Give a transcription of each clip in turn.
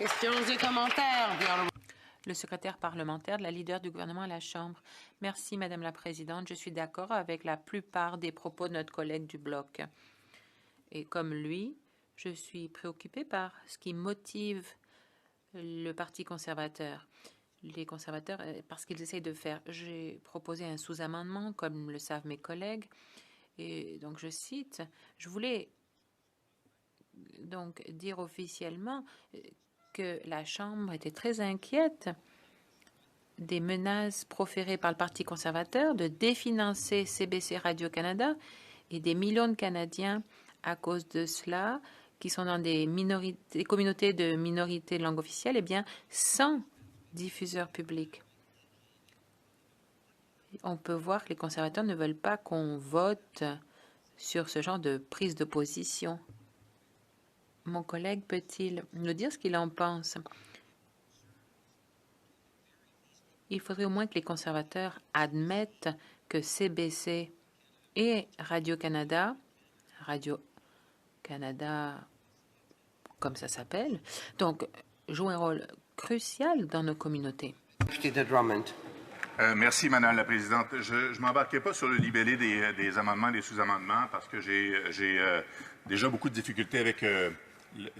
Questions et commentaires. Le secrétaire parlementaire de la leader du gouvernement à la Chambre. Merci, Madame la Présidente. Je suis d'accord avec la plupart des propos de notre collègue du Bloc. Et comme lui, je suis préoccupée par ce qui motive le Parti conservateur. Les conservateurs, parce qu'ils essayent de faire. J'ai proposé un sous-amendement, comme le savent mes collègues. Et donc, je cite, je voulais donc dire officiellement que la Chambre était très inquiète des menaces proférées par le Parti conservateur de définancer CBC Radio-Canada et des millions de Canadiens à cause de cela, qui sont dans des communautés de minorités de langue officielle, eh bien, sans diffuseur public. On peut voir que les conservateurs ne veulent pas qu'on vote sur ce genre de prise de position. Mon collègue peut-il nous dire ce qu'il en pense? Il faudrait au moins que les conservateurs admettent que CBC et Radio-Canada comme ça s'appelle, donc jouent un rôle crucial dans nos communautés. Merci, Madame la Présidente. Je ne m'embarquerai pas sur le libellé des amendements et des sous-amendements parce que j'ai déjà beaucoup de difficultés avec,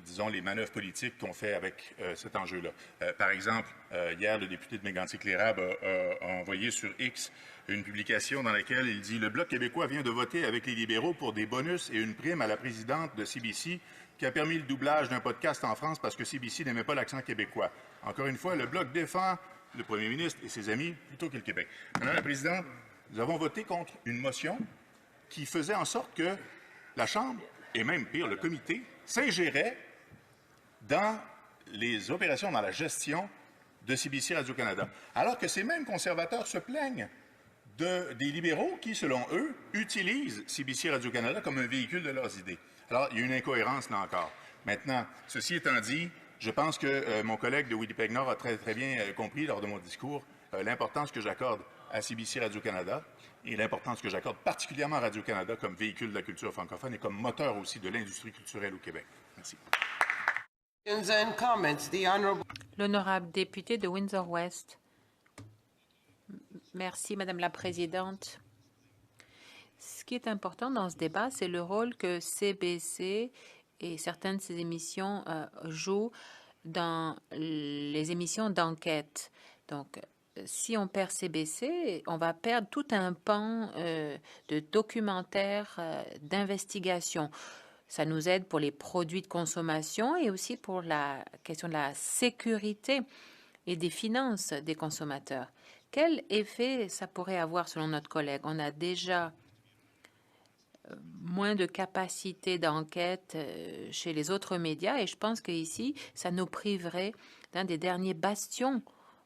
disons, les manœuvres politiques qu'on fait avec cet enjeu-là. Par exemple, hier, le député de Mégantic-Lérable a envoyé sur X une publication dans laquelle il dit « Le Bloc québécois vient de voter avec les libéraux pour des bonus et une prime à la présidente de CBC qui a permis le doublage d'un podcast en France parce que CBC n'aimait pas l'accent québécois. » Encore une fois, le Bloc défend le premier ministre et ses amis plutôt que le Québec. Madame la Présidente, nous avons voté contre une motion qui faisait en sorte que la Chambre, et même pire, le comité, s'ingérait dans les opérations, dans la gestion de CBC Radio-Canada. Alors que ces mêmes conservateurs se plaignent des libéraux qui, selon eux, utilisent CBC Radio-Canada comme un véhicule de leurs idées. Alors, il y a une incohérence là encore. Maintenant, ceci étant dit, je pense que mon collègue de Winnipeg-Nord a très bien compris lors de mon discours l'importance que j'accorde à CBC Radio-Canada et l'importance que j'accorde particulièrement à Radio-Canada comme véhicule de la culture francophone et comme moteur aussi de l'industrie culturelle au Québec. Merci. L'honorable député de Windsor-West. Merci, Madame la Présidente. Ce qui est important dans ce débat, c'est le rôle que CBC et certaines de ses émissions jouent dans les émissions d'enquête. Donc, si on perd CBC, on va perdre tout un pan de documentaires, d'investigation. Ça nous aide pour les produits de consommation et aussi pour la question de la sécurité et des finances des consommateurs. Quel effet ça pourrait avoir selon notre collègue? On a déjà moins de capacité d'enquête chez les autres médias et je pense qu'ici, ça nous priverait d'un des derniers bastions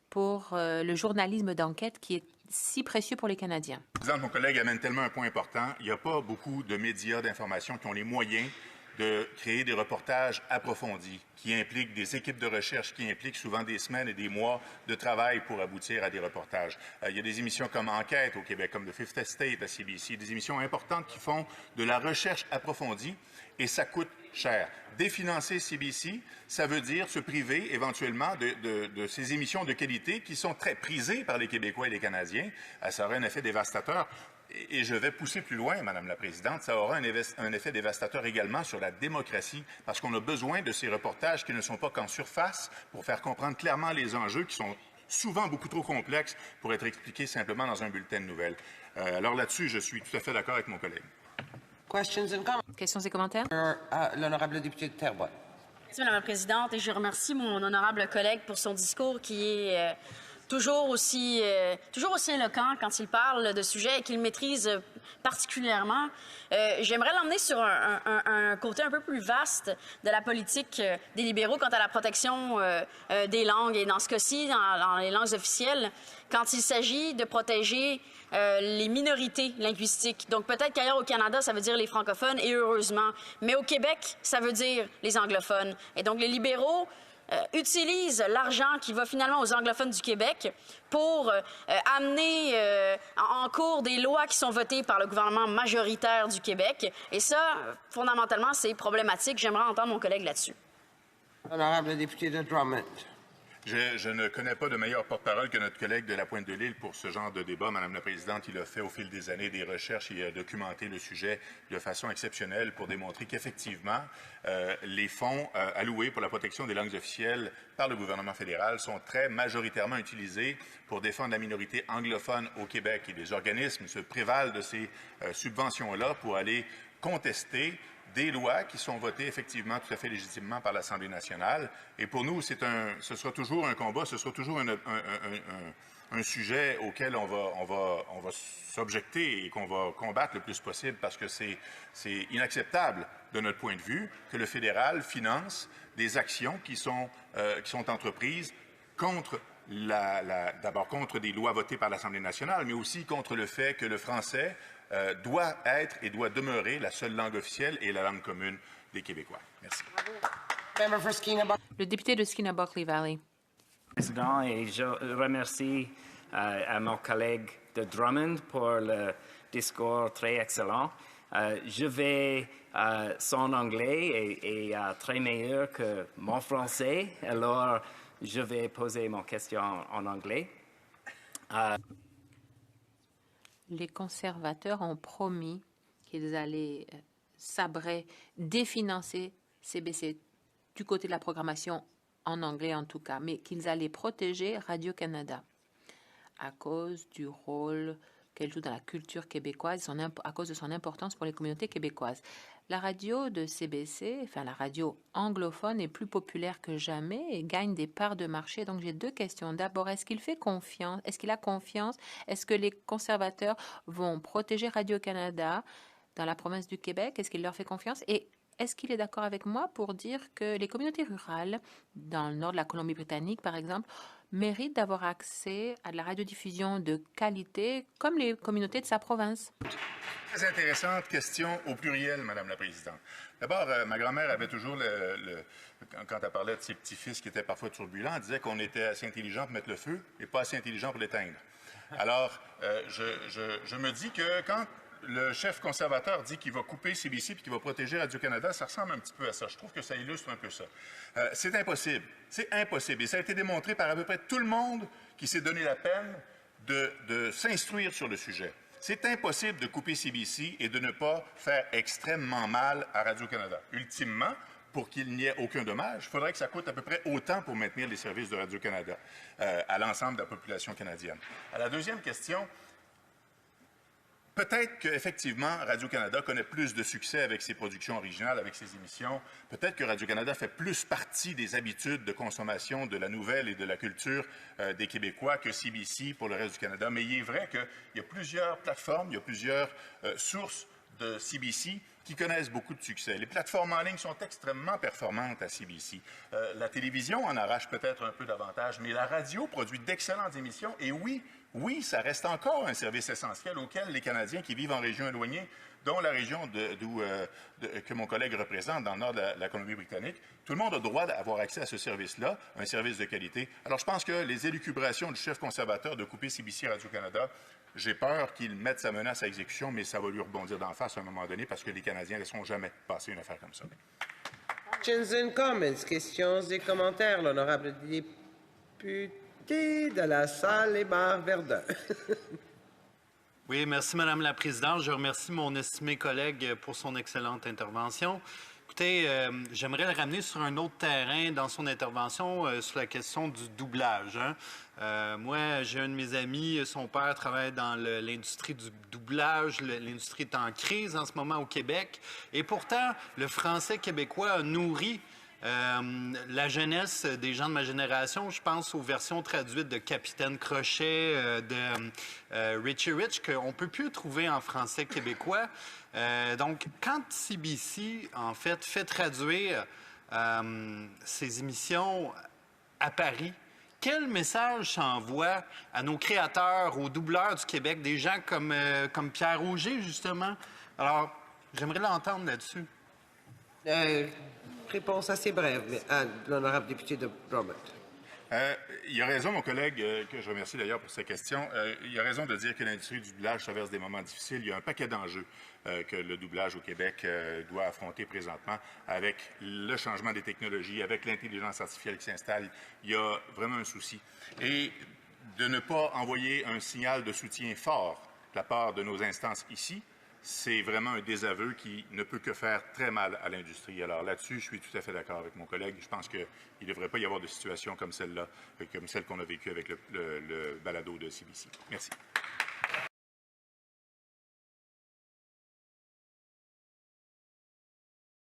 pour le journalisme d'enquête qui est si précieux pour les Canadiens. Mon collègue amène tellement un point important. Il n'y a pas beaucoup de médias d'information qui ont les moyens de créer des reportages approfondis qui impliquent des équipes de recherche, qui impliquent souvent des semaines et des mois de travail pour aboutir à des reportages. Il y a des émissions comme Enquête au Québec, comme The Fifth Estate à CBC, des émissions importantes qui font de la recherche approfondie et ça coûte cher. Définancer CBC, ça veut dire se priver éventuellement de ces émissions de qualité qui sont très prisées par les Québécois et les Canadiens. Ça aurait un effet dévastateur. Et je vais pousser plus loin, Madame la Présidente, ça aura un effet dévastateur également sur la démocratie, parce qu'on a besoin de ces reportages qui ne sont pas qu'en surface pour faire comprendre clairement les enjeux qui sont souvent beaucoup trop complexes pour être expliqués simplement dans un bulletin de nouvelles. Alors là-dessus, je suis tout à fait d'accord avec mon collègue. Questions et commentaires? L'honorable député de Terrebonne. Merci, Madame la Présidente, et je remercie mon honorable collègue pour son discours qui est toujours aussi éloquent quand il parle de sujets qu'il maîtrise particulièrement. J'aimerais l'emmener sur un côté un peu plus vaste de la politique des libéraux quant à la protection des langues, et dans ce cas-ci, dans les langues officielles, quand il s'agit de protéger les minorités linguistiques. Donc peut-être qu'ailleurs au Canada, ça veut dire les francophones, et heureusement. Mais au Québec, ça veut dire les anglophones. Et donc les libéraux utilisent l'argent qui va finalement aux anglophones du Québec pour amener en cours des lois qui sont votées par le gouvernement majoritaire du Québec. Et ça, fondamentalement, c'est problématique. J'aimerais entendre mon collègue là-dessus. L'honorable député de Drummond. Je ne connais pas de meilleur porte-parole que notre collègue de la Pointe-de-l'Île pour ce genre de débat. Madame la Présidente, il a fait au fil des années des recherches et a documenté le sujet de façon exceptionnelle pour démontrer qu'effectivement, les fonds alloués pour la protection des langues officielles par le gouvernement fédéral sont très majoritairement utilisés pour défendre la minorité anglophone au Québec. Et des organismes se prévalent de ces subventions-là pour aller contester des lois qui sont votées effectivement tout à fait légitimement par l'Assemblée nationale. Et pour nous, ce sera toujours un combat, ce sera toujours un sujet auquel on va s'objecter et qu'on va combattre le plus possible parce que c'est inacceptable de notre point de vue que le fédéral finance des actions qui sont entreprises contre d'abord contre des lois votées par l'Assemblée nationale, mais aussi contre le fait que le français doit être et doit demeurer la seule langue officielle et la langue commune des Québécois. Merci. Le député de Skinnabuckley Valley. Président, et je remercie à mon collègue de Drummond pour le discours très excellent. Je vais, son anglais est très meilleur que mon français, alors je vais poser mon question en anglais. Les conservateurs ont promis qu'ils allaient sabrer, définancer CBC du côté de la programmation en anglais en tout cas, mais qu'ils allaient protéger Radio-Canada à cause du rôle qu'elle joue dans la culture québécoise, à cause de son importance pour les communautés québécoises. La radio de CBC, enfin la radio anglophone, est plus populaire que jamais et gagne des parts de marché. Donc j'ai deux questions. D'abord, est-ce qu'il fait confiance? Est-ce qu'il a confiance? Est-ce que les conservateurs vont protéger Radio-Canada dans la province du Québec? Est-ce qu'il leur fait confiance? Et est-ce qu'il est d'accord avec moi pour dire que les communautés rurales, dans le nord de la Colombie-Britannique par exemple, méritent d'avoir accès à de la radiodiffusion de qualité comme les communautés de sa province? Très intéressante question au pluriel, Madame la Présidente. D'abord, ma grand-mère avait toujours, quand elle parlait de ses petits-fils qui étaient parfois turbulents, elle disait qu'on était assez intelligent pour mettre le feu et pas assez intelligent pour l'éteindre. Alors, je me dis que quand le chef conservateur dit qu'il va couper CBC et qu'il va protéger Radio-Canada, ça ressemble un petit peu à ça. Je trouve que ça illustre un peu ça. C'est impossible. C'est impossible. Et ça a été démontré par à peu près tout le monde qui s'est donné la peine de s'instruire sur le sujet. C'est impossible de couper CBC et de ne pas faire extrêmement mal à Radio-Canada. Ultimement, pour qu'il n'y ait aucun dommage, il faudrait que ça coûte à peu près autant pour maintenir les services de Radio-Canada à l'ensemble de la population canadienne. À la deuxième question, peut-être qu'effectivement, Radio-Canada connaît plus de succès avec ses productions originales, avec ses émissions. Peut-être que Radio-Canada fait plus partie des habitudes de consommation de la nouvelle et de la culture des Québécois que CBC pour le reste du Canada. Mais il est vrai qu'il y a plusieurs plateformes, il y a plusieurs sources de CBC qui connaissent beaucoup de succès. Les plateformes en ligne sont extrêmement performantes à CBC. La télévision en arrache peut-être un peu davantage, mais la radio produit d'excellentes émissions. Et oui, ça reste encore un service essentiel auquel les Canadiens qui vivent en région éloignée, dont la région que mon collègue représente dans le nord de la Colombie-Britannique, tout le monde a droit d'avoir accès à ce service-là, un service de qualité. Alors, je pense que les élucubrations du chef conservateur de couper CBC Radio-Canada, j'ai peur qu'il mette sa menace à exécution, mais ça va lui rebondir d'en face à un moment donné parce que les Canadiens ne laisseront jamais passer une affaire comme ça. Questions and comments. Questions et commentaires. L'honorable député de la salle et barre Verdun. Oui, merci Madame la Présidente. Je remercie mon estimé collègue pour son excellente intervention. Écoutez, j'aimerais le ramener sur un autre terrain dans son intervention sur la question du doublage. Moi, j'ai un de mes amis, son père travaille dans l'industrie du doublage. L'industrie est en crise en ce moment au Québec. Et pourtant, le français québécois a nourri la jeunesse des gens de ma génération. Je pense aux versions traduites de Capitaine Crochet, de Richie Rich, qu'on ne peut plus trouver en français québécois. Donc, quand CBC, en fait traduire ces émissions à Paris, quel message s'envoie à nos créateurs, aux doubleurs du Québec, des gens comme Pierre Auger, justement? Alors, j'aimerais l'entendre là-dessus. Réponse assez brève, mais à l'honorable député de Drummond. Il a raison, mon collègue, que je remercie d'ailleurs pour sa question. Il a raison de dire que l'industrie du doublage traverse des moments difficiles. Il y a un paquet d'enjeux que le doublage au Québec doit affronter présentement avec le changement des technologies, avec l'intelligence artificielle qui s'installe. Il y a vraiment un souci. Et de ne pas envoyer un signal de soutien fort de la part de nos instances ici, c'est vraiment un désaveu qui ne peut que faire très mal à l'industrie. Alors là-dessus, je suis tout à fait d'accord avec mon collègue. Je pense qu'il ne devrait pas y avoir de situation comme celle-là, comme celle qu'on a vécue avec le balado de CBC. Merci.